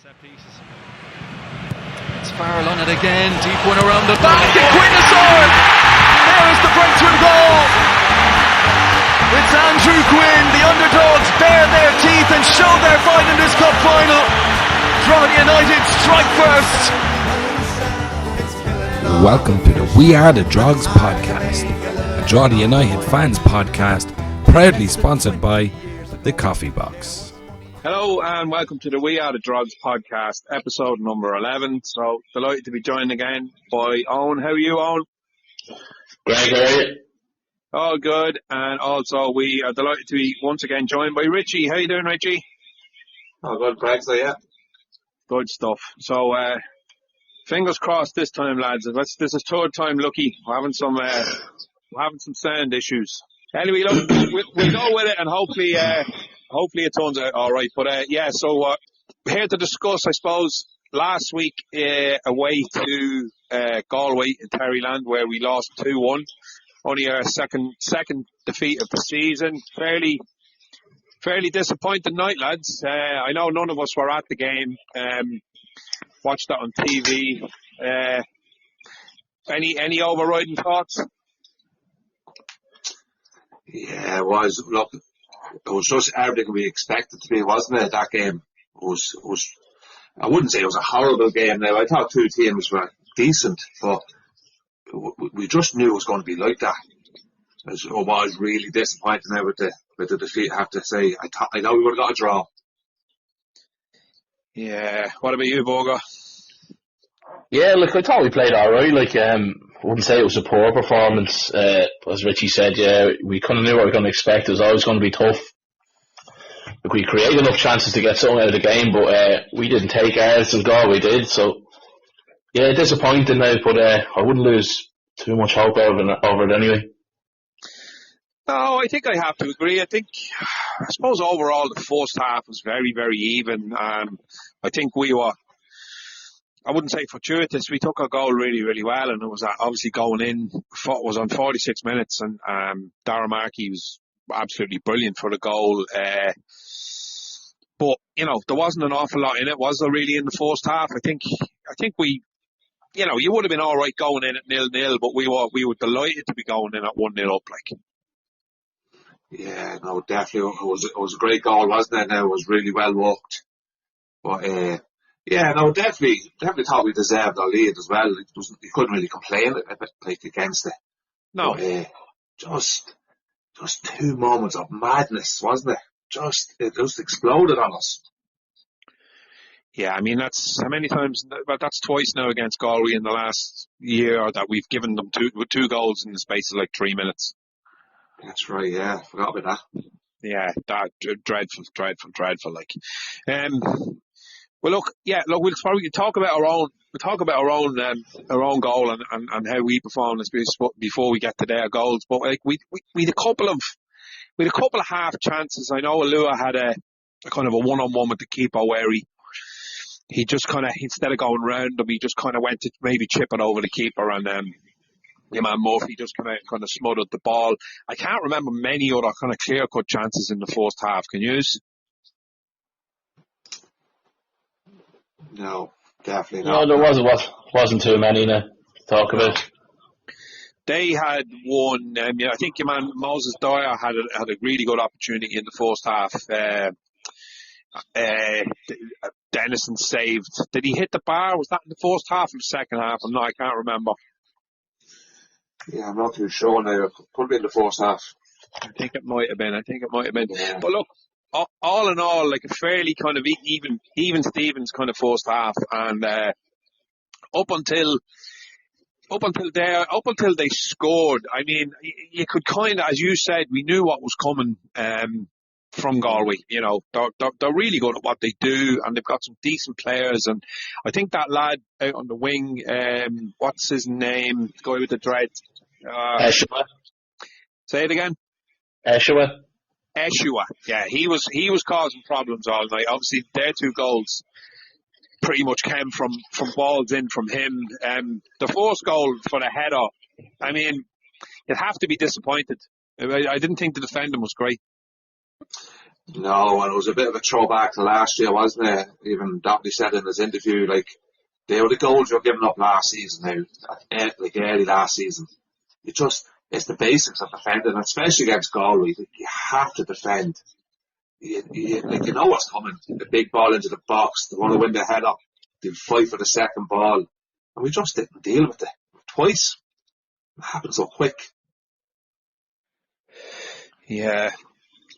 Set pieces. It's Farrell on it again. Deep one around the back. And Quinn has scored. There is the breakthrough goal. It's Andrew Quinn. The underdogs bare their teeth and show their fight in this cup final. Drogheda United strike first. Welcome to the We Are the Drogs Podcast, a Drogheda United fans podcast, proudly sponsored by the Coffee Box. Hello and welcome to the We Are the Drogs Podcast, episode number 11. So delighted to be joined again by Owen. How are you, Owen? Great, how are you? All good. And also we are delighted to be once again joined by Richie. How you doing, Richie? Oh, good, Greg, so yeah. Good stuff. So fingers crossed this time, lads. This is third time lucky. We're having some sound issues. Anyway, look, we'll go with it and hopefully it turns out all right. But so we're here to discuss, I suppose, last week away to Galway in Terryland, where we lost 2-1. Only our second defeat of the season. Fairly disappointing night, lads. I know none of us were at the game. Watched that on TV. Any overriding thoughts? Yeah, it was. Look, it was just everything we expected to be, wasn't it? That game was. I wouldn't say it was a horrible game. Now I thought two teams were decent, but we just knew it was going to be like that. It was really disappointing now with the defeat. I have to say, I know we would have got a draw. Yeah. What about you, Boga? Yeah, look, I thought we played alright. I wouldn't say it was a poor performance. As Richie said, yeah, we kind of knew what we were going to expect. It was always going to be tough. Look, we created enough chances to get something out of the game, but we didn't take ours as Galway did. So, yeah, disappointing now, but I wouldn't lose too much hope over it anyway. No, I think I have to agree. I suppose overall the first half was very, very even. I think we were, I wouldn't say fortuitous. We took our goal really, really well, and it was obviously going in. Was on 46 minutes, and Darragh Markey was absolutely brilliant for the goal. But there wasn't an awful lot in it, was there? Really, in the first half, I think we, you would have been all right going in at 0-0, but we were delighted to be going in at 1-0 up, like. Yeah, no, definitely. It was a great goal, wasn't it? Now it was really well worked. But yeah, no, definitely thought we deserved our lead as well. You couldn't really complain against it. No. But, just 2 moments of madness, wasn't it? It just exploded on us. Yeah, I mean, that's how many times, but that's twice now against Galway in the last year that we've given them two goals in the space of like 3 minutes. That's right, yeah, I forgot about that. Yeah, that dreadful, like. Well, look, we'll probably talk about our own goal and how we performed before we get to their goals. But like we had a couple of half chances. I know Alua had a kind of a one-on-one with the keeper where he just kind of, instead of going round him, he just kind of went to maybe chip it over the keeper, and your man Murphy just came out and kind of smothered the ball. I can't remember many other kind of clear-cut chances in the first half. Can you? No, definitely not. No, there wasn't too many to talk about. They had one. I think your man Moses Dyer had a really good opportunity in the first half. Dennison saved. Did he hit the bar? Was that in the first half or the second half? I can't remember. Yeah, I'm not too sure now. It could be in the first half. I think it might have been. Yeah. But look, all in all, like a fairly kind of even Stevens kind of first half, and up until they scored. I mean, you could kind of, as you said, we knew what was coming from Galway. They're really good at what they do, and they've got some decent players. And I think that lad out on the wing, what's his name? The guy with the dreads. Eshua. Say it again. Eshua. Yeah, he was causing problems all night. Obviously, their 2 goals pretty much came from balls in from him. The first goal for the header, I mean, you'd have to be disappointed. I didn't think the defending was great. No, and it was a bit of a throwback to last year, wasn't it? Even Dotley said in his interview, like, they were the goals you were giving up last season now, like early last season. It's the basics of defending, especially against Galway. Like, you have to defend. You know what's coming. The big ball into the box, they want to win the header, they fight for the second ball. And we just didn't deal with it twice. It happened so quick. Yeah,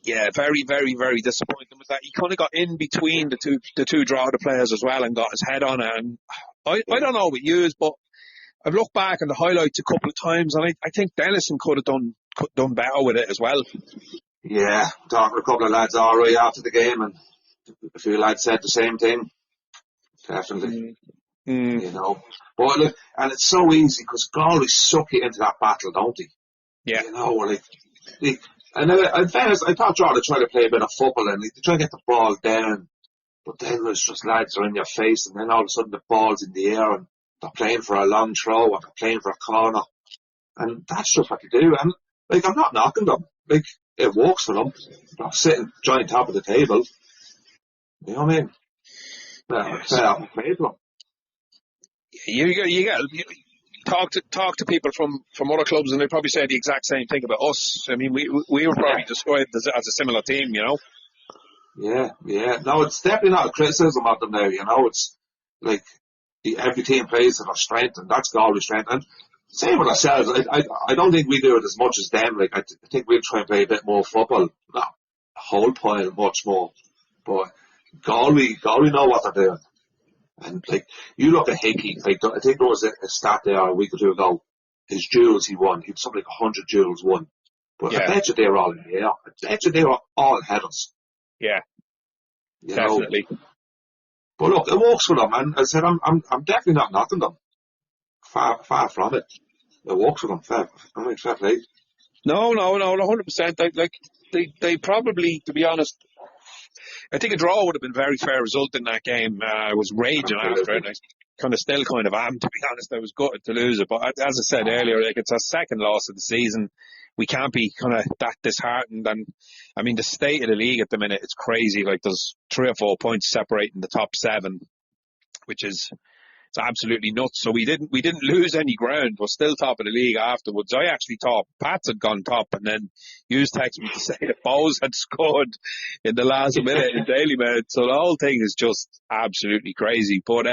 very, very, very disappointing with that. He kind of got in between the two Drogheda players as well and got his head on it. And I don't know what you, but I've looked back on the highlights a couple of times, and I think Dennison could have done better with it as well. Yeah, talking to a couple of lads already after the game, and a few lads said the same thing. Definitely. You know. But look, and it's so easy because Galway suck you into that battle, don't they? Yeah. You know, and in fairness, I thought Drogheda tried to play a bit of football and they try to get the ball down, but then it's just lads are in your face, and then all of a sudden the ball's in the air and they're playing for a long throw or they're playing for a corner, and that's just what they do. And like, I'm not knocking them. Like, it works for them. They're sitting joint top of the table. You know what I mean? Fair play to them. You talk to people from other clubs, and they probably say the exact same thing about us. I mean, we were probably described as a similar team, you know. Yeah. No, it's definitely not a criticism of them now. You know, it's like every team plays to their strength, and that's Galway's strength. And same with ourselves. I don't think we do it as much as them. Like, I think we'll try and play a bit more football. Not a whole pile, much more. But Galway know what they're doing. And like, you look at Hickey, like, I think there was a stat there a week or two ago. His duels he won, he had something like 100 duels won. But I bet you they were all in the air. I bet you they were all headers. Yeah, you definitely. know? But look, it works for them, and I said I'm definitely not knocking them. Far from it. It works for them. Fair play. No, 100%. They probably, to be honest, I think a draw would have been a very fair result in that game. I was raging after it. I still am, to be honest. I was gutted to lose it. But as I said earlier, like, it's our second loss of the season. We can't be kind of that disheartened. And I mean, the state of the league at the minute, it's crazy. Like, there's 3 or 4 points separating the top 7, which is, it's absolutely nuts. So we didn't lose any ground. We're still top of the league afterwards. I actually thought Pats had gone top, and then you texted me to say that Bowes had scored in the last minute in Daily Mail. So the whole thing is just absolutely crazy. But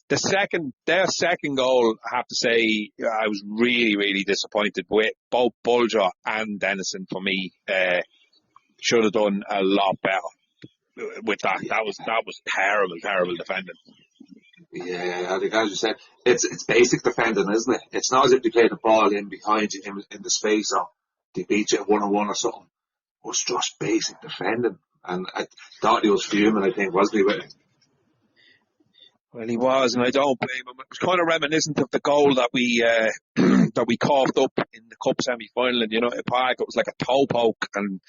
their second goal, I have to say, I was really, really disappointed with. Both Bulger and Dennison, for me, should have done a lot better with that. That was terrible defending. Yeah, I think, as you said, it's basic defending, isn't it? It's not as if they play the ball in behind you in the space, or they beat you at 1-on-1 or something. It was just basic defending. And I thought he was fuming, I think, wasn't he, with it? Well, he was, and I don't blame him. It was kind of reminiscent of the goal that we that we coughed up in the cup semi-final in United Park. It was like a toe poke, and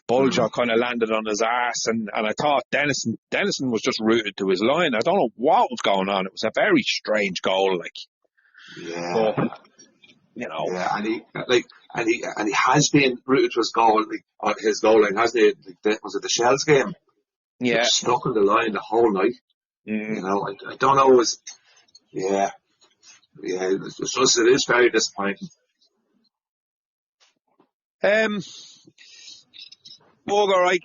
Bulger kind of landed on his arse, and I thought Dennison was just rooted to his line. I don't know what was going on. It was a very strange goal, like. Yeah. But, you know. Yeah, and he has been rooted to his goal, his goal line, hasn't he? Was it the Shells game? Yeah. He stuck on the line the whole night. You know, I don't know. It is very disappointing. Borger,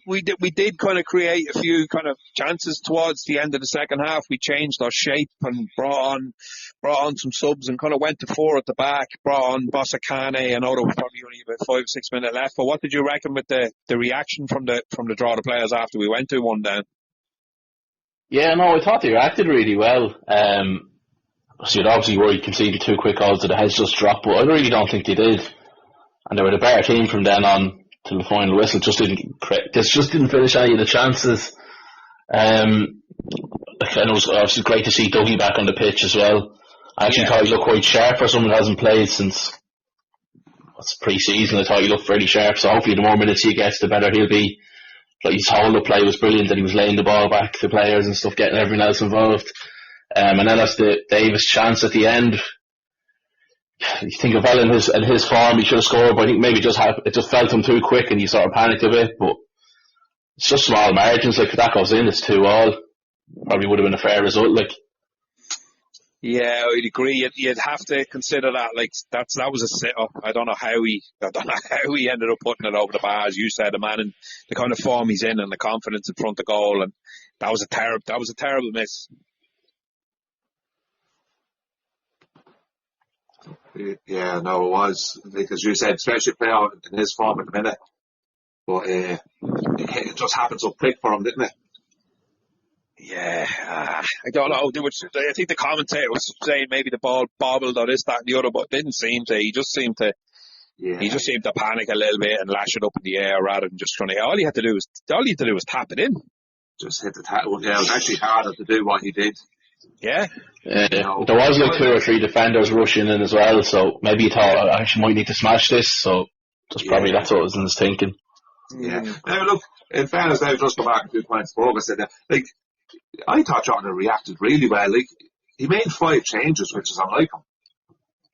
we did kind of create a few kind of chances towards the end of the second half. We changed our shape and brought on some subs and kind of went to 4 at the back. Brought on Bossacane. I know there was probably only about 5 or 6 minutes left. But what did you reckon with the reaction from the Drogheda players after we went to 1 down? Yeah, no, I thought they reacted really well. So you'd obviously worried conceding 2 quick goals that the heads just dropped, but I really don't think they did. And they were the better team from then on till the final whistle. Just didn't finish any of the chances. And it was obviously great to see Dougie back on the pitch as well. I actually thought he looked quite sharp for someone who hasn't played since pre-season. I thought he looked very sharp, so hopefully the more minutes he gets, the better he'll be. Like, his hold-up play was brilliant, and he was laying the ball back to players and stuff, getting everyone else involved. And then that's the Davis chance at the end. You think of well in his form, he should have scored, but I think maybe it just felt him too quick, and he sort of panicked a bit. But it's just small margins. Like, if that goes in, it's 2-2. Probably would have been a fair result. Like, Yeah, I'd agree. You'd have to consider that. Like, that was a sit-up. I don't know how he ended up putting it over the bar, as you said, the man, and the kind of form he's in and the confidence in front of goal, and that was a terrible miss. Yeah, no, it was. Like, as you said, especially player in his form at the minute. But it just happened so quick for him, didn't it? Yeah, I don't know. I think the commentator was saying maybe the ball bobbled or this, that, and the other, but it didn't seem to. He just seemed to panic a little bit and lash it up in the air rather than just trying to. All he had to do was tap it in. Just hit the tackle. Yeah, it was actually harder to do what he did. Yeah. there was like 2 or 3 defenders rushing in as well, so maybe he thought, I actually might need to smash this, so probably that's what was in his thinking. Yeah. Now look, in fairness, now just go back a few points before I said that, like, I thought Jordan reacted really well. Like, he made 5 changes, which is unlike him.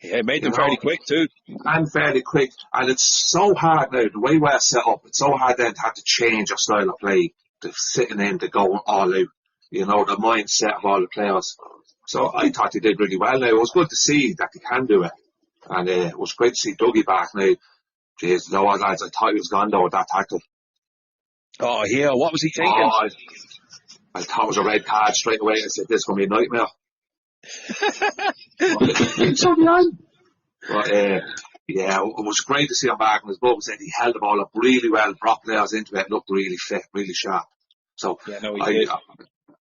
Yeah, he made them fairly quick too. And fairly quick. And it's so hard now, the way we're set up, it's so hard then to have to change your style of play, to sitting in, to go all out. You know, the mindset of all the players. So I thought he did really well now. It was good to see that he can do it. And it was great to see Dougie back now. Jeez, no, lads, I thought he was gone though with that tackle. Oh, yeah, what was he thinking? Oh, I thought it was a red card straight away. I said, this is going to be a nightmare. But yeah, it was great to see him back. And as Bob said, he held the ball up really well, brought players into it, looked really fit, really sharp. So yeah, no, he did.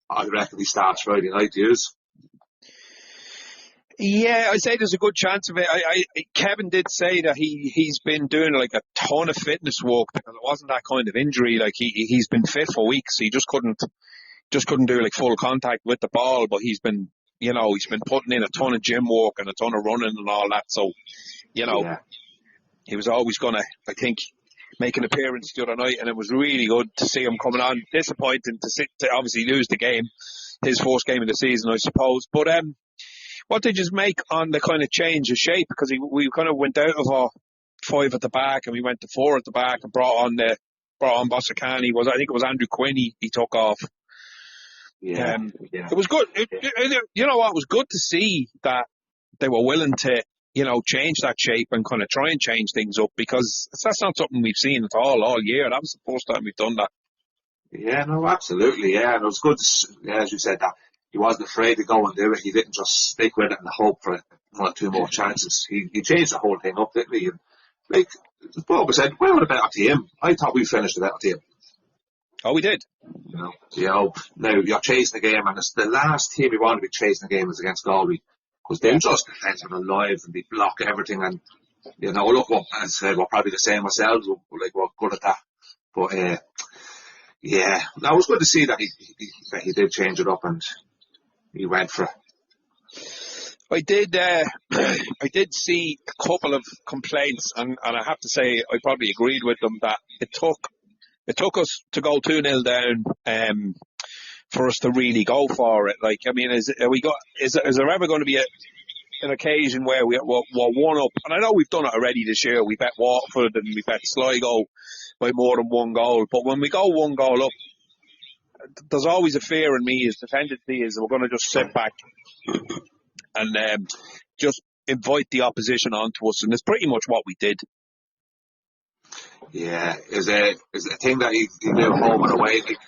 I reckon he starts Friday night to use. Yeah, I'd say there's a good chance of it. Kevin did say that he's been doing like a ton of fitness work because it wasn't that kind of injury. Like he's been fit for weeks. He just couldn't do like full contact with the ball, but he's been putting in a ton of gym work and a ton of running and all that. So, he was always gonna, I think, make an appearance the other night, and it was really good to see him coming on. Disappointing to obviously lose the game, his first game of the season, I suppose. But what did you make on the kind of change of shape? Because we kind of went out of our 5 at the back and we went to 4 at the back and brought on Bossacani. I think it was Andrew Quinn he took off. Yeah, It was good. You know what? It was good to see that they were willing to, change that shape and kind of try and change things up, because that's not something we've seen at all year. That was the first time we've done that. Yeah, no, absolutely. Yeah, and it was good, as you said, that he wasn't afraid to go and do it. He didn't just stick with it and hope for 1 or 2 more chances. He changed the whole thing up, didn't he? And, like, as Bob said, we were a better team. I thought we finished a better team. Oh, we did. Now you're chasing the game, and it's the last team you want to be chasing the game is against Galway, because they're just defensive and alive and they block everything. And look, as I said, we're probably the same ourselves. We're good at that. But yeah, that was good to see that he did change it up and he went for it. I did see a couple of complaints, and I have to say I probably agreed with them that it took us to go 2-0 down for us to really go for it. Like, I mean, is there ever going to be an occasion where we're 1 up? And I know we've done it already this year. We bet Waterford and we bet Sligo by more than 1 goal. But when we go 1 goal up, there's always a fear in me, is the tendency is we're going to just sit back and just invite the opposition onto us, and it's pretty much what we did. Yeah, is a thing that he knew home and away. Like,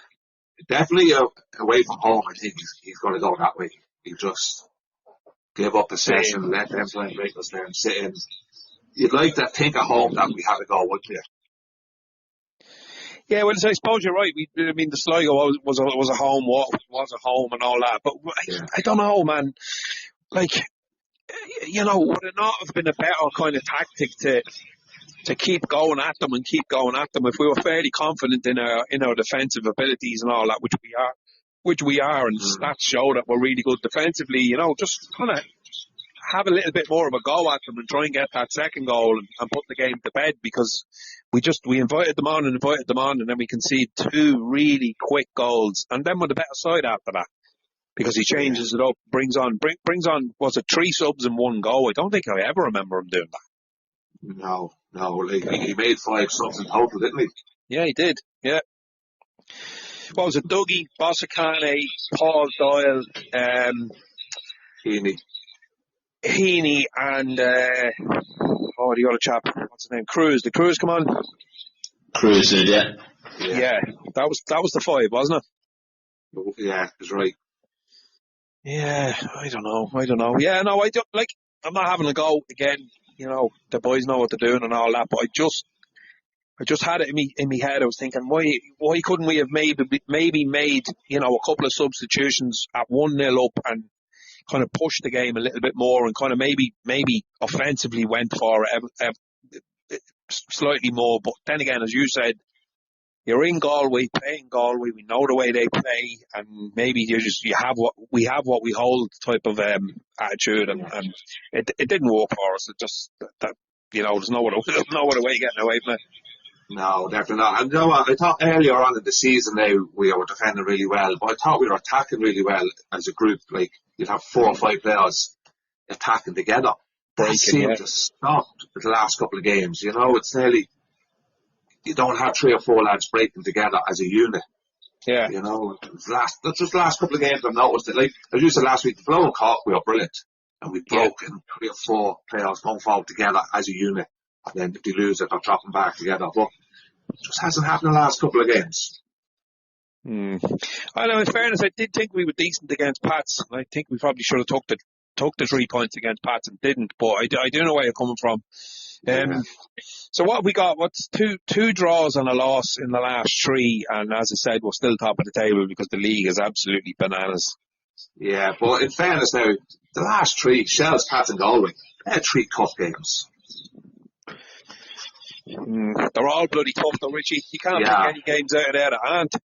definitely away from home, I think he's going to go that way. He just give up possession, let them try and break us there and sit in. You'd like to think at home that we had a goal, wouldn't you? Yeah, well, I suppose you're right. The Sligo was a home, was a home and all that. But I don't know, man. Like, would it not have been a better kind of tactic to keep going at them if we were fairly confident in our defensive abilities and all that, which we are, and stats show that we're really good defensively. Just kind of have a little bit more of a go at them and try and get that second goal and put the game to bed, because we invited them on, and then we conceded 2 really quick goals, and then we're the better side after that, because he changes it up, brings on was it 3 subs and 1 goal? I don't think I ever remember him doing that. No, like, he made 5 subs in total, didn't he? Yeah, he did. Yeah. What was it? Dougie, Bossacane, Paul Doyle, Heaney, and the other chap. What's his name? Cruz. Did Cruz come on? Cruz did, yeah. Yeah, that was the 5, wasn't it? Yeah, that's right. Yeah, I don't know. Yeah, no, I don't like. I'm not having a go again. The boys know what they're doing and all that, but I just had it in me head. I was thinking, why couldn't we have maybe made a couple of substitutions at 1-0 up and kind of pushed the game a little bit more and kind of maybe offensively went for it slightly more. But then again, as you said, you're in Galway, playing Galway. We know the way they play, and maybe you have what we hold type of attitude, and it didn't work for us. It just that there's no other way of getting away from it. No, definitely not. And you know what? I thought earlier on in the season now we were defending really well, but I thought we were attacking really well as a group. Like you'd have 4 or 5 players attacking together. That seemed to stop the last couple of games. It's nearly. You don't have 3 or 4 lads breaking together as a unit. Yeah. That's just the last couple of games I've noticed it. Like, as you said last week, the Sligo and Cork, we were brilliant. And we broke in 3 or 4 players going forward together as a unit. And then if they lose it, they're dropping back together. But it just hasn't happened in the last couple of games. I know, in fairness, I did think we were decent against Pats. I think we probably should have took the 3 points against Pats and didn't. But I do know where you're coming from. So what have we got? What's two draws and a loss in the last 3, and as I said, we're still top of the table because the league is absolutely bananas. Yeah, but in fairness now, the last 3, Shells, Pats and Galway, they had 3 tough games. They're all bloody tough though, Richie. You can't pick any games out of there that aren't.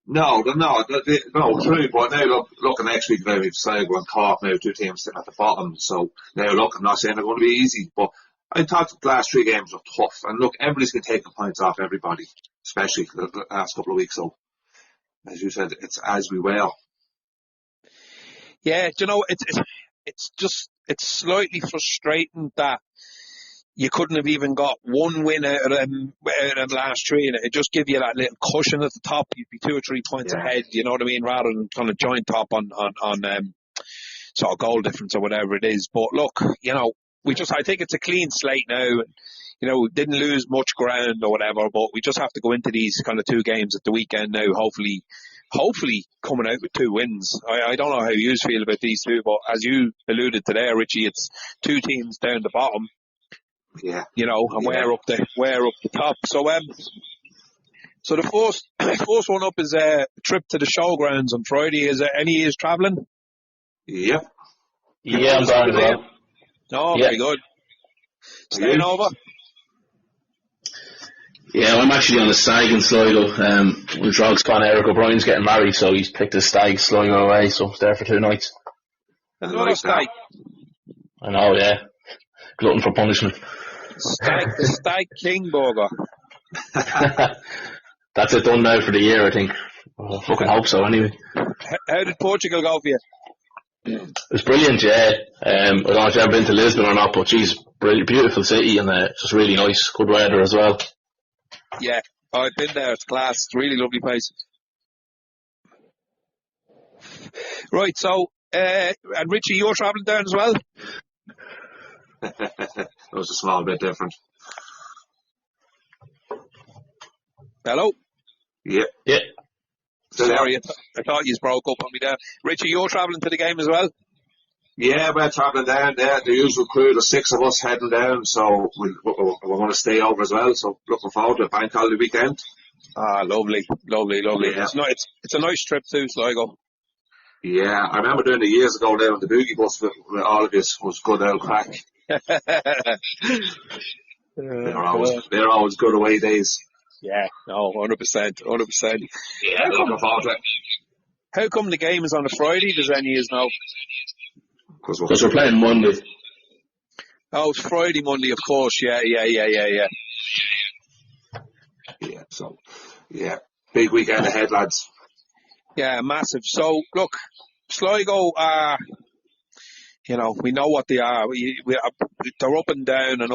No, they're not. No, true, but now look next week now we've Sligo and Cork now, 2 teams sitting at the bottom, so now look, I'm not saying they're going to be easy, but I thought the last 3 games were tough, and look, everybody's going to take the points off everybody, especially the last couple of weeks. So, as you said, it's as we were. Yeah, it's slightly frustrating that you couldn't have even got 1 win out of them last 3, and it just give you that little cushion at the top. You'd be 2 or 3 points ahead, you know what I mean, rather than kind of joint top on sort of goal difference or whatever it is. But look, I think it's a clean slate now. We didn't lose much ground or whatever, but we just have to go into these kind of 2 games at the weekend now, hopefully coming out with 2 wins. I don't know how you feel about these 2, but as you alluded to there, Richie, it's 2 teams down the bottom. Yeah. And we're up the top. So the first one up is a trip to the showgrounds on Friday. Is there any is travelling? Yep. Yeah, I'm going as well. Oh, very good. Staying over? Yeah, I'm actually on the stag in Sligo. With Drogs Con, Eric O'Brien's getting married, so he's picked a stag Sligo away, so it's there for 2 nights. Another stag. I know, yeah. Glutton for punishment. The Stag King burger. That's it done now for the year, I think. I fucking hope so, anyway. How did Portugal go for you? It was brilliant, yeah. I don't know if you've ever been to Lisbon or not, but geez, beautiful city, and just really nice, good weather as well. Yeah, I've been there. It's class. It's a really lovely place. Right, so and Richie, you're travelling down as well? It was a small bit different. Hello? Yeah. Sorry, I thought you broke up on me there. Richie, you're travelling to the game as well? Yeah, we're travelling down there. The usual crew, the 6 of us heading down, so we're going to stay over as well. So looking forward to a bank holiday weekend. Ah, lovely. Yeah. It's a nice trip too, Sligo. Yeah, I remember doing it years ago now on the boogie bus with all of us. Was good old crack. They're always good away days. Yeah, no, 100%. Yeah, looking forward to it. How come the game is on a Friday? Does any of you know? Because we're playing Monday. Oh, it's Friday, Monday, of course. Yeah. Yeah, so, big weekend ahead, lads. Yeah, massive. So, look, Sligo are, we know what they are. They're up and down, and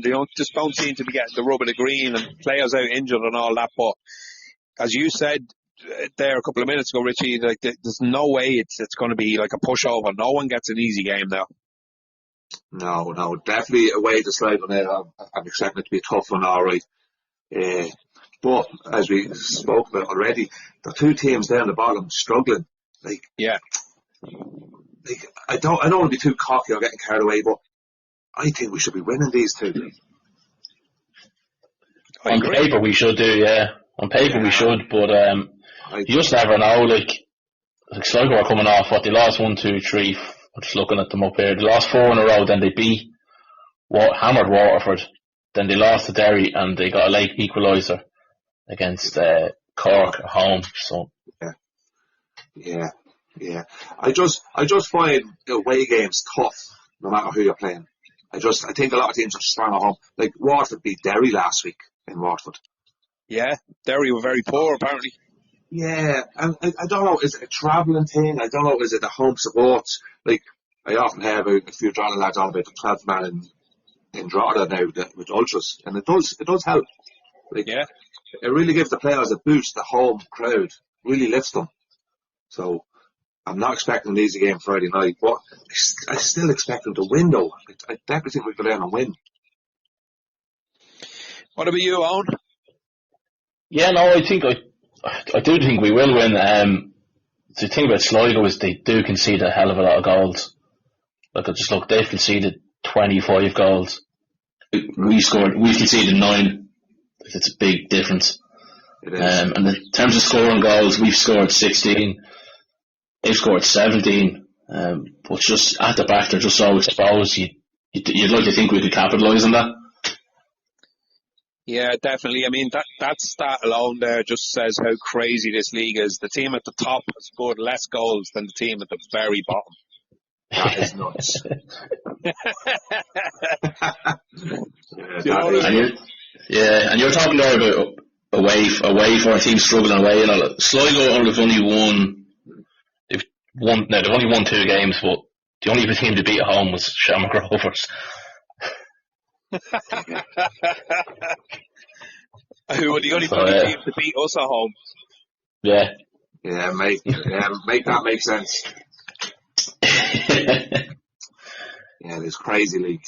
they just don't seem to be getting the rub of the green, and players out injured and all that. But as you said there a couple of minutes ago, Richie, like there's no way it's going to be like a pushover. No one gets an easy game now. No, definitely away to Sligo now. I'm expecting it to be a tough one, all right. But as we spoke about already, the two teams down the bottom struggling. I don't want to be too cocky or getting carried away, but I think we should be winning these two. On paper we should do, yeah. On paper we should, but you just never know. Like Sligo are coming off what they lost 1, 2, 3. I'm just looking at them up here. They lost 4 in a row, then they beat hammered Waterford, then they lost to Derry, and they got a late equaliser against Cork at home. So yeah. I just find away games tough, no matter who you're playing. I think a lot of teams are strong at home. Like Waterford beat Derry last week in Waterford. Yeah, Derry were very poor apparently. Yeah, and I don't know, is it a travelling thing? I don't know, is it the home supports? Like, I often hear about a few Drogheda lads on about the 12th man in Drogheda now with ultras, and it does help. Like, yeah. It really gives the players a boost, the home crowd, really lifts them. So, I'm not expecting an easy game Friday night, but I still expect them to win though. I definitely think we can go down and win. What about you, Owen? Yeah, no, I do think we will win. The thing about Sligo is they do concede a hell of a lot of goals. Like, they've conceded 25 goals. We've conceded 9. It's a big difference. It is. And in terms of scoring goals, we've scored 16. They've scored 17. But just at the back, they're just so exposed. You'd like to think we could capitalise on that. Yeah, definitely. I mean, that stat alone there just says how crazy this league is. The team at the top has scored less goals than the team at the very bottom. That is nuts. And you're talking there about away for a team struggling away. Sligo only won. They've only won 2 games, but the only team to beat at home was Shamrock Rovers. Who were the only team to beat us at home? Yeah. Yeah, make that make sense. Yeah, this crazy league.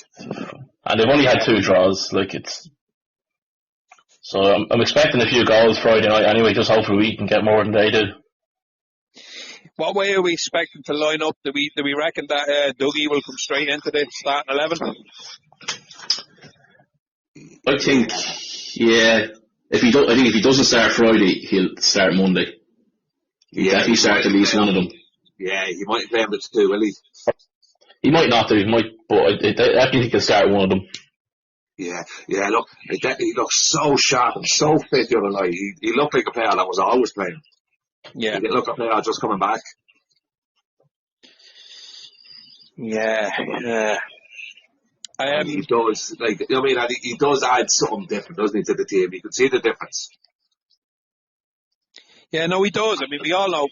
And they've only had 2 draws. So I'm expecting a few goals Friday night anyway, just hopefully we can get more than they do. What way are we expecting to line up? Do we reckon that Dougie will come straight into the starting 11? I think, yeah. I think if he doesn't start Friday, he'll start Monday. He'll definitely start at least one of them. Yeah, he might play him with 2, will he? He might not do, but I definitely think he'll start one of them. Yeah, look, he looks so sharp and so fit the other night. He looked like a player that was always playing. Yeah. He didn't look like a player just coming back. Yeah. He does, he does add something different, doesn't he, to the team? You can see the difference. Yeah, no, he does. I mean, we all know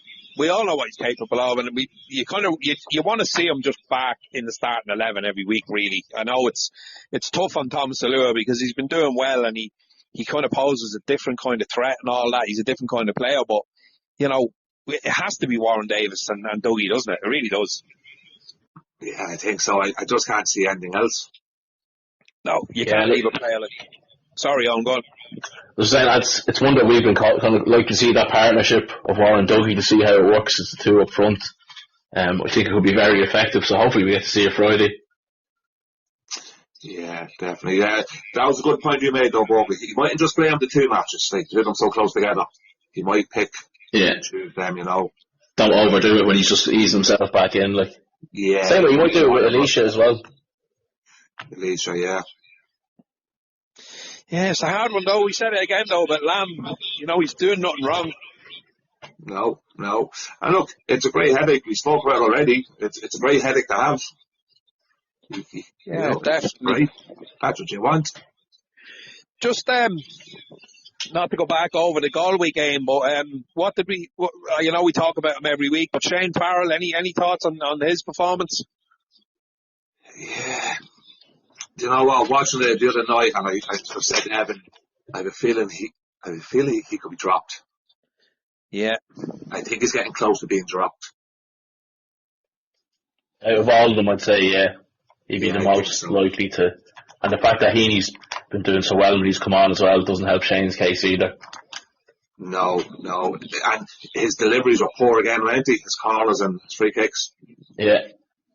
what he's capable of, and you want to see him just back in the starting 11 every week. Really, I know it's tough on Thomas Alua because he's been doing well, and he kind of poses a different kind of threat and all that. He's a different kind of player, but it has to be Warren Davis and Dougie, doesn't it? It really does. Yeah, I think so. I just can't see anything else. No, you can't leave a player like. Sorry, I'm going. It's one that we've been kind of like to see that partnership of Warren and Dougie to see how it works as the 2 up front. I think it could be very effective, so hopefully we get to see it Friday. Yeah, definitely. Yeah, that was a good point you made, though, Bobby. He mightn't just play on the 2 matches, like to them so close together. He might pick and choose them, Don't overdo it when he's just easing himself back in, like. Yeah. Same way, he might do it with Alicia as well. Alicia, yeah. Yeah, it's a hard one though. We said it again though, but Lamb, he's doing nothing wrong. No. And look, it's a great headache. We spoke about it already. It's a great headache to have. Definitely. That's what you want. Just not to go back over the Galway game, but what did we talk about him every week, but Shane Farrell, any thoughts on his performance? Yeah. Do you know what? Watching it the other night, and I said to Evan, I have a feeling he could be dropped. Yeah. I think he's getting close to being dropped. Out of all of them, I'd say, yeah, he'd be Yeah, the I think most so. likely to. And the fact that Heaney's been doing so well when he's come on as well doesn't help Shane's case either. No. And his deliveries were poor again, weren't he? His corners and his free kicks. Yeah.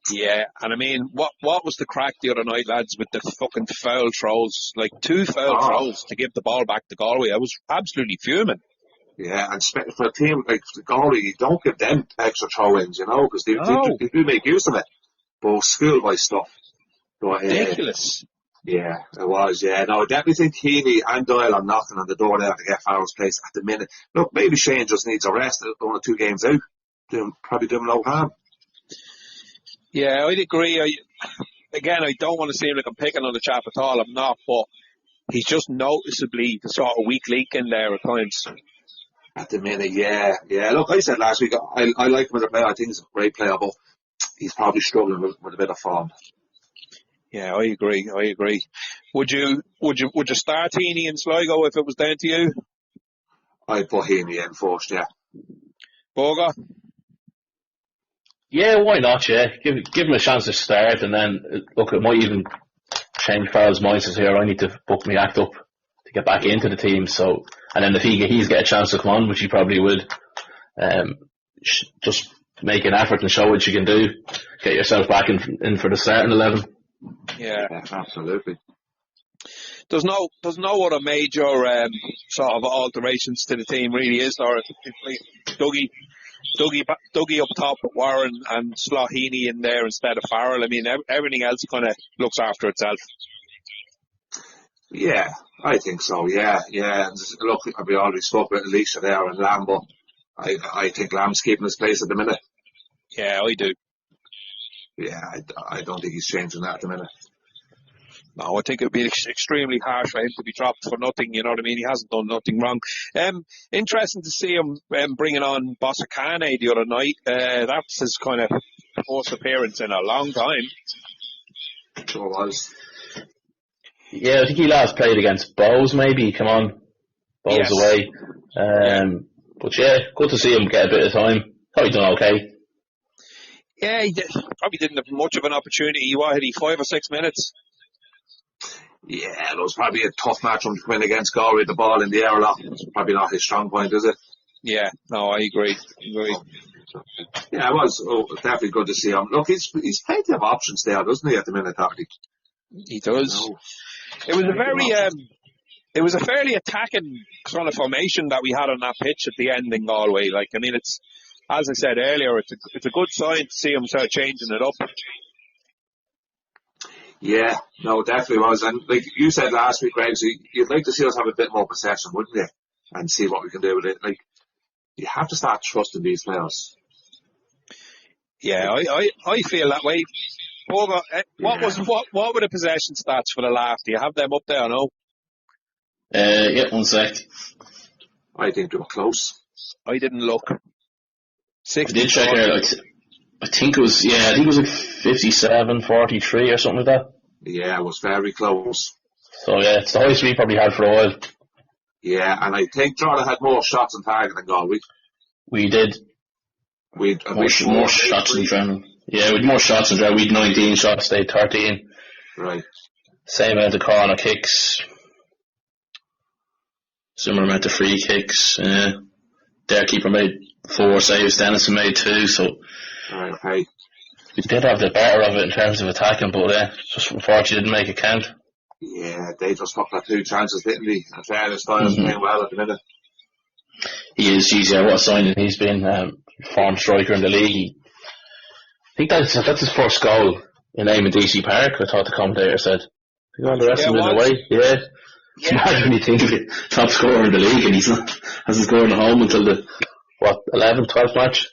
Yeah, and I mean, what was the crack the other night, lads, with the fucking foul throws? Like 2 foul throws to give the ball back to Galway. I was absolutely fuming. Yeah, and for a team like Galway, you don't give them extra throw-ins, you know, because they do make use of it. But schoolboy stuff. But, Ridiculous. Yeah, it was, yeah. No, I definitely think Heaney and Doyle are knocking on the door there to get Farrell's place at the minute. Look, maybe Shane just needs a rest, 1 or 2 games out. Probably do him no harm. Yeah, I'd agree. I don't want to seem like I'm picking on the chap at all. I'm not, but he's just noticeably the sort of weak link in there at times. At the minute, yeah. Look, I said last week, I like him as a player. I think he's a great player, but he's probably struggling with a bit of form. Yeah, I agree. Would you start Heaney in Sligo if it was down to you? I'd put Heaney in first, yeah. Boga? Yeah, why not, yeah. Give him a chance to start, and then, look, it might even change Farrell's mind. Says, here, I need to book me act up to get back into the team. So, and then if he's get a chance to come on, which he probably would, just make an effort and show what you can do. Get yourself back in for the starting 11. Yeah, absolutely. There's no other major sort of alterations to the team, really, is there? Dougie up top with Warren and slot Heaney in there instead of Farrell. I mean, everything else kind of looks after itself. Yeah, I think so, yeah. And look, we already spoke about Alicia there and Lamb, but I think Lamb's keeping his place at the minute. Yeah, I do. Yeah, I don't think he's changing that at the minute. No, I think it would be extremely harsh for him to be dropped for nothing, you know what I mean? He hasn't done nothing wrong. Interesting to see him bringing on Bossakane the other night. That's his kind of first appearance in a long time. Sure was. Yeah, I think he last played against Bows, maybe. Come on. Bows Yes. away. But yeah, good to see him get a bit of time. Probably done okay. Yeah, he probably didn't have much of an opportunity. What had he, 5 or 6 minutes? Yeah, it was probably a tough match to win against Galway. The ball in the air a lot. It's probably not his strong point, is it? Yeah, no, I agree. Yeah, it was definitely good to see him. Look, he's plenty of options there, doesn't he, at the minute, Hardy? He does. No. It was a fairly attacking kind of formation that we had on that pitch at the end in Galway. Like, I mean, it's, as I said earlier, it's a good sign to see him start changing it up. Yeah, no, definitely was. And like you said last week, Greg, so you'd like to see us have a bit more possession, wouldn't you? And see what we can do with it. Like, you have to start trusting these players. Yeah, I feel that way. Boga, what were the possession stats for the laugh? Do you have them up there or no? Yeah, 1 sec. I think they were close. I didn't look. I did check out. I think it was like 57-43 or something like that. Yeah, it was very close. So yeah, it's the highest we probably had for a while. Yeah, and I think Drogheda had more shots on target than Galway. We did. We'd more shots than Drogheda. Yeah, we had more shots than Drogheda. We had 19 shots, they had 13. Right. Same amount of corner kicks. Similar amount of free kicks. Their keeper made 4 saves, Dennison made 2, so Right, okay. we did have the better of it in terms of attacking, but just unfortunately didn't make it count. Yeah, they just took their 2 chances, didn't they? And Fairness Styles playing well at the minute. He is, what a signing he's been, form striker in the league. I think that's his first goal in Eamon DC Park, I thought the commentator said. The rest of them in the way, yeah. It's mad when you think of it, top scorer in the league, and he's not, hasn't scored at home until the, 11th, 12th match?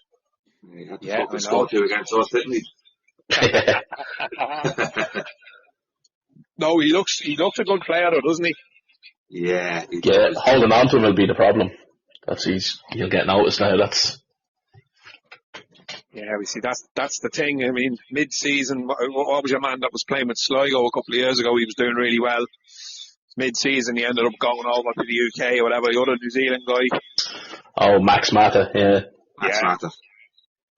He had to fucking score 2 against us, didn't he? No, he looks a good player, though, doesn't he? Yeah. Holding on to him will be the problem. He'll get noticed now. Yeah, we see that's the thing. I mean, mid-season, what was your man that was playing with Sligo a couple of years ago? He was doing really well. Mid-season, he ended up going over to the UK or whatever. The other New Zealand guy. Oh, Max Mata, yeah. Max Mata.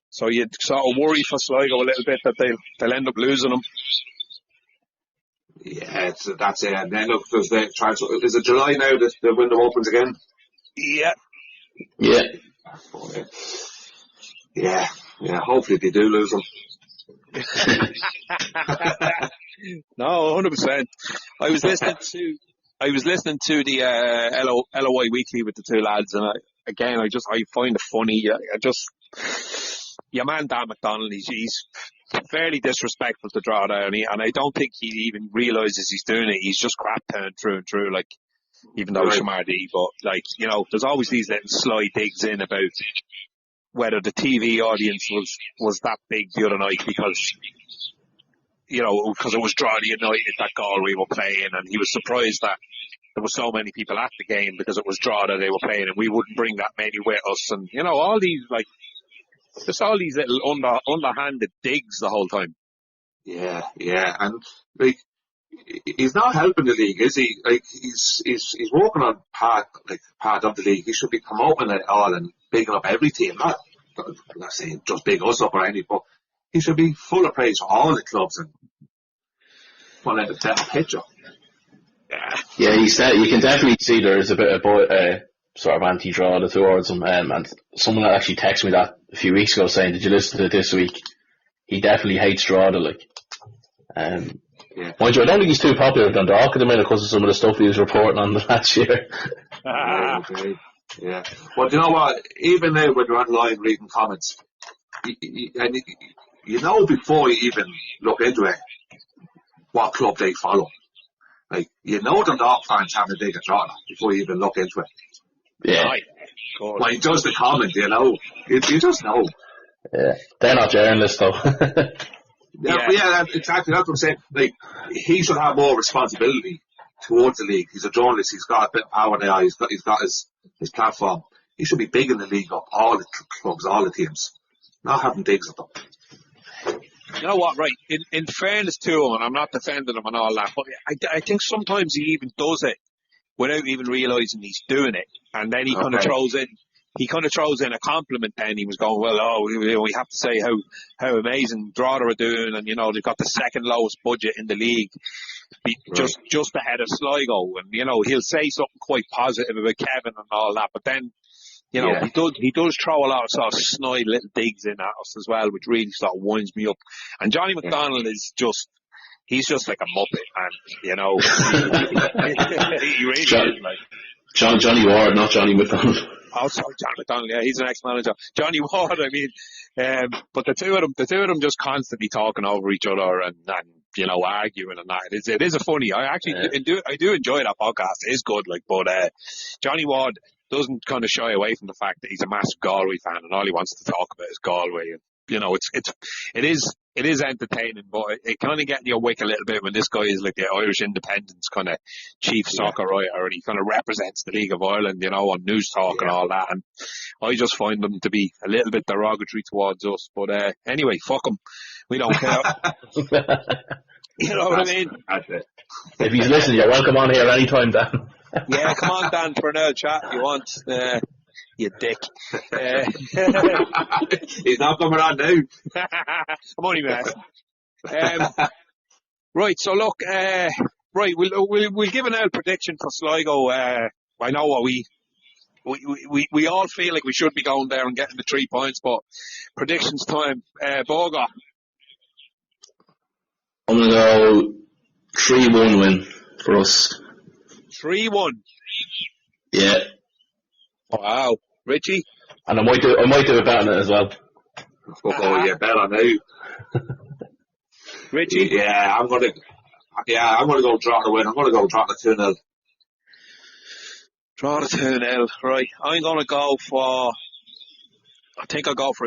So you'd sort of worry for Sligo a little bit that they'll end up losing him. Yeah, that's it. And then look, there's the transfer. Is it July now that the window opens again? Yeah. Yeah. Yeah. Hopefully they do lose them. No, 100%. I was listening to the LOI Weekly with the two lads, and I find it funny. Your man Dan McDonnell, he's fairly disrespectful to Drogheda, and I don't think he even realises he's doing it. He's just crap turned through and through, like, even though it's Shamardy, but like, you know, there's always these little sly digs in about whether the TV audience was that big the other night because it was Drogheda United that Galway were playing, and he was surprised that there were so many people at the game because it was Drogheda they were playing, and we wouldn't bring that many with us, and you know, all these like. Just all these little underhanded digs the whole time. Yeah, and like he's not helping the league, is he? Like he's working on part of the league. He should be promoting it all and bigging up every team. I'm not saying just big us up or anything, but he should be full of praise for all the clubs and want a better picture. Yeah, you can definitely see there is a bit of sort of anti-Drogheda towards him, and someone that actually texted me that a few weeks ago saying, did you listen to it this week? He definitely hates Drogheda, like. Mind you, I don't think he's too popular with Dundalk at the minute because of some of the stuff he was reporting on the last year. Okay. Yeah. Well, you know what? Even now when you're online reading comments, you know before you even look into it, what club they follow. Like, you know Dundalk fans have a dig at Drogheda before you even look into it. Yeah. When he does the comment, you know, you just know. Yeah. They're not journalists though. Yeah, exactly. That's what I'm saying. Like, he should have more responsibility towards the league. He's a journalist. He's got a bit of power there. He's got his platform. He should be big in the league up all the clubs, all the teams, not having digs at them. You know what, right, in fairness to him, and I'm not defending him and all that, but I think sometimes he even does it without even realising he's doing it. And then he kind of throws in a compliment then. He was going, well, we have to say how amazing Drogheda are doing, and, you know, they've got the second lowest budget in the league, just ahead of Sligo. And, you know, he'll say something quite positive about Kevin and all that, but then, you know, he does throw a lot of sort of snide little digs in at us as well, which really sort of winds me up. And Johnny McDonnell he's just like a muppet, and, you know, he really is like. Johnny Ward, not Johnny McDonnell. Oh, sorry, Johnny McDonnell, yeah, he's an ex-manager. Johnny Ward, I mean, but the two of them just constantly talking over each other and you know, arguing and that. It is a funny. I actually do enjoy that podcast. It is good, like, but Johnny Ward doesn't kind of shy away from the fact that he's a massive Galway fan and all he wants to talk about is Galway. And, you know, it is entertaining, but it kind of gets your wick a little bit when this guy is like the Irish Independence kind of chief soccer writer, and he kind of represents the League of Ireland, you know, on News Talk and all that. And I just find them to be a little bit derogatory towards us. But anyway, fuck him. We don't care. You know what I mean? If he's listening, you're welcome on here anytime, Dan. Yeah, come on, Dan, for an old chat if you want. You dick. He's not coming on now. I'm only messing. Right, so look, we'll give an old prediction for Sligo. I know what we all feel like we should be going there and getting the 3 points, but predictions time. Boga. I'm going to go 3-1 win for us. 3-1. Yeah. Wow. Richie? And I might do a bet on it as well. Yeah, bet on now. Richie? Yeah, I'm gonna go Drogheda win. I'm gonna go Drogheda 2-0. Drogheda 2-0, right. I'm gonna go for a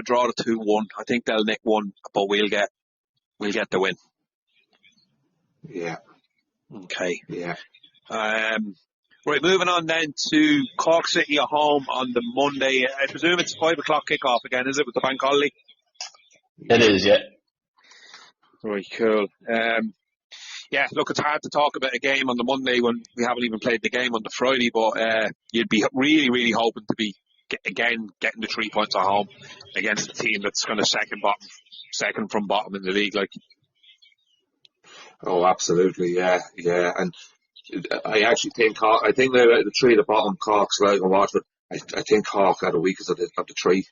Drogheda 2-1. I think they'll nick one, but we'll get the win. Yeah. Okay. Yeah. Right, moving on then to Cork City at home on the Monday. I presume it's 5 o'clock kickoff again, is it, with the bank holiday? It is, yeah. Right, cool. Yeah, look, it's hard to talk about a game on the Monday when we haven't even played the game on the Friday, but you'd be really, really hoping to be getting the 3 points at home against a team that's kind of second from bottom in the league. Like, oh, absolutely, yeah. And I actually think Cork, I think they're at the three at the bottom, Cork, Sligo and Waterford. I think Cork are the weakest of the three.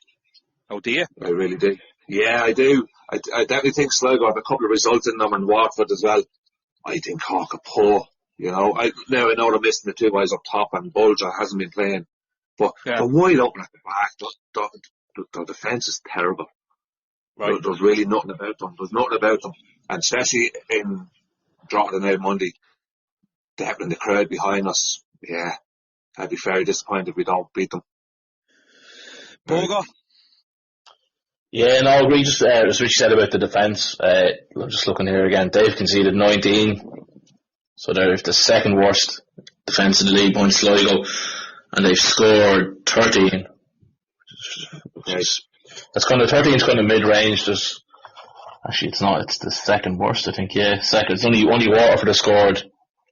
oh dear. I really do. Yeah, I do. I definitely think Sligo have a couple of results in them, and Watford as well. I think Cork are poor. You know, I know they're missing the two guys up top, and Bolger hasn't been playing. But they're wide open at the back. The defence is terrible. Right. There's really nothing about them. There's nothing about them. And especially in Drogheda now Monday, having the crowd behind us, yeah, I'd be very disappointed if we don't beat them. Bogo? Yeah, no, I agree. Just as Rich said about the defence, I'm just looking here again. They've conceded 19, so they're the second worst defence in the league behind Sligo, and they've scored 13. Okay. That's kind of 13 is kind of mid-range. There's actually it's not. It's the second worst, I think. Yeah, second. It's only Waterford has scored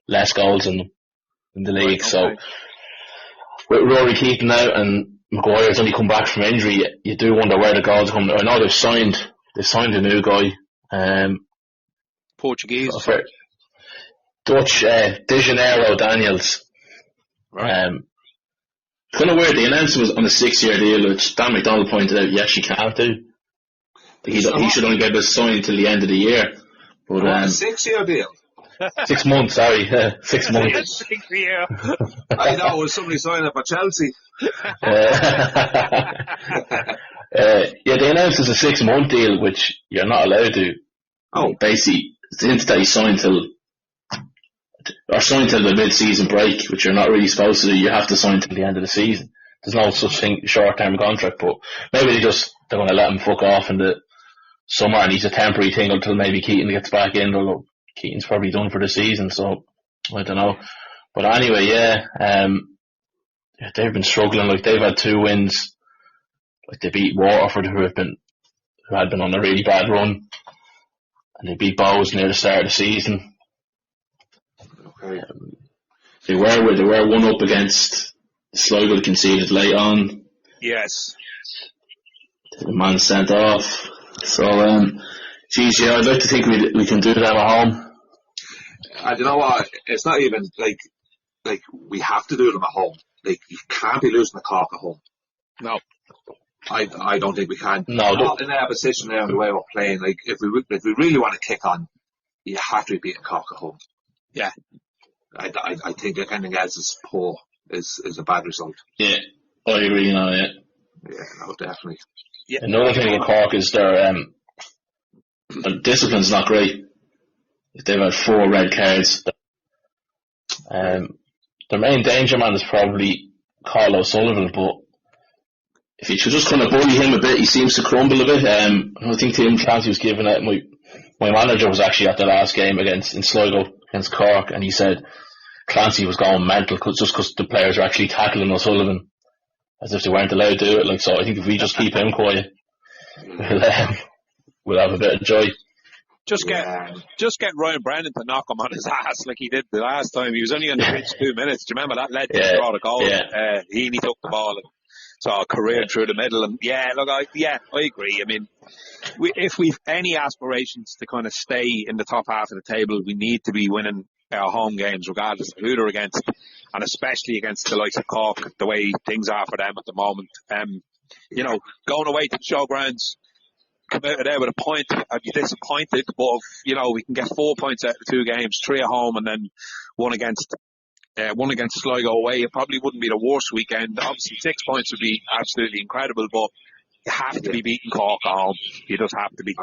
less goals in the league. Right, okay. So with Rory Keaton out and Maguire's only come back from injury, you do wonder where the goals come. I know they've signed a new guy, Portuguese. Dutch, De Janeiro Daniels. Right. Kind of weird. The announcement was on a 6-year deal, which Dan McDonald pointed out he actually can't do. He should only be able to sign until the end of the year. But a 6-year deal. 6 months, sorry. 6 months. 6 year. I thought it was somebody signing up for Chelsea. Yeah, they announced it's a 6-month deal, which you're not allowed to. Oh. Basically, since they signed till the mid-season break, which you're not really supposed to do, you have to sign till the end of the season. There's no such thing, short-term contract, but maybe they're going to let him fuck off in the summer, and he's a temporary thing until maybe Keaton gets back in, although Keaton's probably done for the season, so I don't know. But anyway, yeah, they've been struggling. Like, they've had 2 wins. Like, they beat Waterford, who had been on a really bad run, and they beat Bows near the start of the season. Okay. They were 1 up against Sligo, conceded late on. Yes. The man sent off. So, geez, yeah, I'd like to think we can do them at home. And you know what? It's not even like we have to do them at home. Like, you can't be losing the Cork at home. No. I don't think we can. No, not in our position now, the way we're playing. Like, if we really want to kick on, you have to be beating Cork at home. Yeah. I think that anything else is poor, is a bad result. Yeah, I agree now, yeah. Yeah, no, definitely. Yeah. Another thing with Cork is their discipline's not great. They've had 4 red cards. Their main danger man is probably Carl O'Sullivan, but if you should just kind of bully him a bit, he seems to crumble a bit. I think Tim Clancy was giving it. My manager was actually at the last game in Sligo against Cork, and he said Clancy was going mental just because the players are actually tackling O'Sullivan as if they weren't allowed to do it. Like, so I think if we just keep him quiet, we'll have a bit of joy. Just get Ryan Brennan to knock him on his ass like he did the last time. He was only on the pitch 2 minutes. Do you remember that led to the goal? Yeah. Heaney took the ball and saw a career through the middle. And I agree. I mean, if we've any aspirations to kind of stay in the top half of the table, we need to be winning our home games regardless of who they're against, and especially against the likes of Cork, the way things are for them at the moment. You know, going away to the showgrounds, come out of there with a point, I'd be disappointed, but you know, we can get 4 points out of 2 games, 3 at home and then one against Sligo away. It probably wouldn't be the worst weekend. Obviously 6 points would be absolutely incredible, but you have to be beating Cork at home. You just have to be.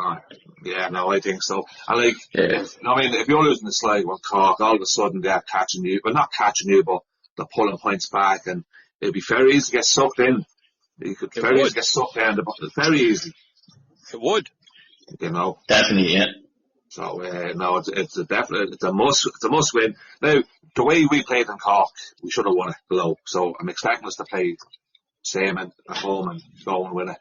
Yeah, no, I think so. And if you're losing the Sligo and Cork, all of a sudden they're catching you, well, not catching you, but they're pulling points back, and it'd be very easy to get sucked in. You could very easily get sucked in. Very easy. It would. You know. Definitely, yeah. So it's a must win. Now, the way we played in Cork, we should have won it below. So I'm expecting us to play same at home and go and win it.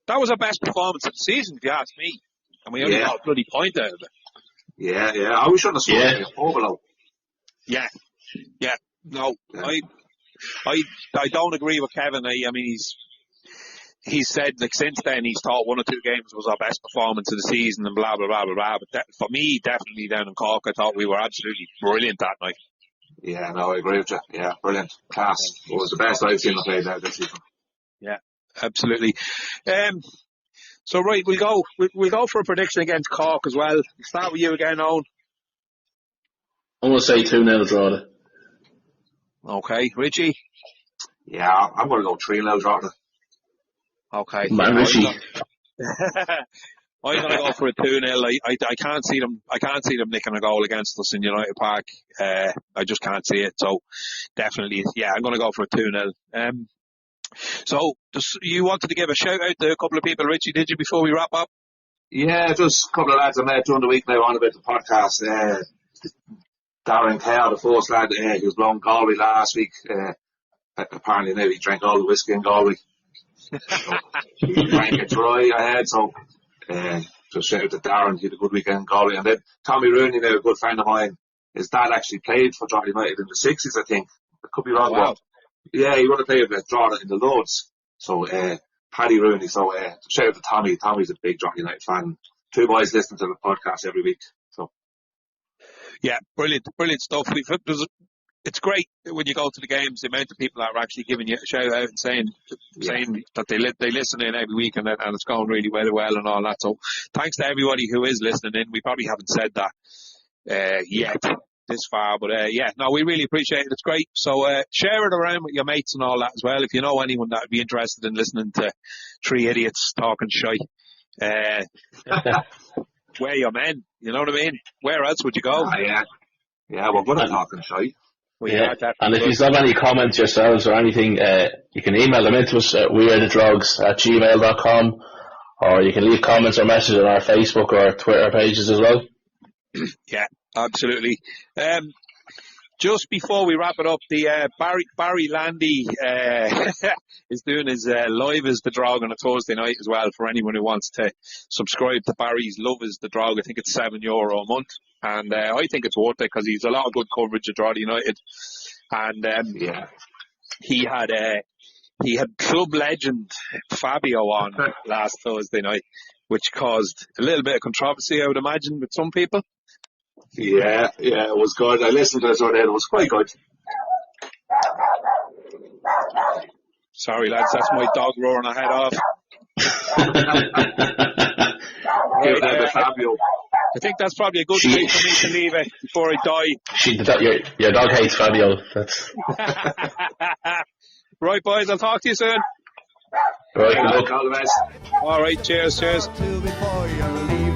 That was our best performance of the season, if you ask me. And we only got a bloody point out of it. Yeah. We shouldn't have scored 4 below. Yeah. No, I don't agree with Kevin. I mean, he's said, like, since then he's thought 1 or 2 games was our best performance of the season and blah, blah, blah, blah, blah. But for me, definitely down in Cork, I thought we were absolutely brilliant that night. Yeah, no, I agree with you. Yeah, brilliant. Class. It was the best I've seen them play there this season. Yeah, absolutely. So right, we'll go for a prediction against Cork as well. We'll start with you again, Owen. I'm going to say 2-0 draw it. Okay, Richie? Yeah, I'm going to go 3-0 draw it. Okay. Man, Richie. I'm going to go for a 2-0. I can't see them nicking a goal against us in United Park. I just can't see it. So definitely, yeah, I'm going to go for a 2-0. So you wanted to give a shout out to a couple of people, Richie, did you, before we wrap up? Yeah, just a couple of lads I met during the week now on about the podcast. Darren Kerr, the first lad, he was blown Galway last week. Apparently now he drank all the whiskey in Galway. So he drank it dry, I heard, so just shout out to Darren, he had a good weekend in Galway. And then Tommy Rooney, now a good friend of mine, his dad actually played for Drogheda United in the 60s, I think. I could be wrong. Oh, wow. Yeah, he would have played with Drogheda in the Lords. So Paddy Rooney, so shout out to Tommy. Tommy's a big Drogheda United fan. 2 boys listen to the podcast every week. So yeah, brilliant stuff. It's great when you go to the games, the amount of people that are actually giving you a shout out and saying that they listen in every week and it's going really well and all that. So thanks to everybody who is listening in. We probably haven't said that yet this far, but we really appreciate it. It's great. So share it around with your mates and all that as well. If you know anyone that would be interested in listening to 3 idiots talking shy, we're your men. You know what I mean? Where else would you go? Yeah, we're good at talking shy. And if you have any comments yourselves or anything, you can email them into us at wearethe@gmail.com, or you can leave comments or messages on our Facebook or Twitter pages as well. Yeah, absolutely. Just before we wrap it up, the Barry Landy is doing his Live is the Drog on a Thursday night as well for anyone who wants to subscribe to Barry's Love is the Drog. I think it's €7 a month, and I think it's worth it because he's a lot of good coverage of Drogheda United, and he had club legend Fabio on last Thursday night, which caused a little bit of controversy, I would imagine, with some people. Yeah, it was good. I listened to it already. It was quite good. Sorry, lads, that's my dog roaring her head off. Fabio. I think that's probably a good thing for me to leave it before I die. Your dog hates Fabio. That's... Right, boys, I'll talk to you soon. Right, good luck. All the best. All right, cheers. Till before you're leaving.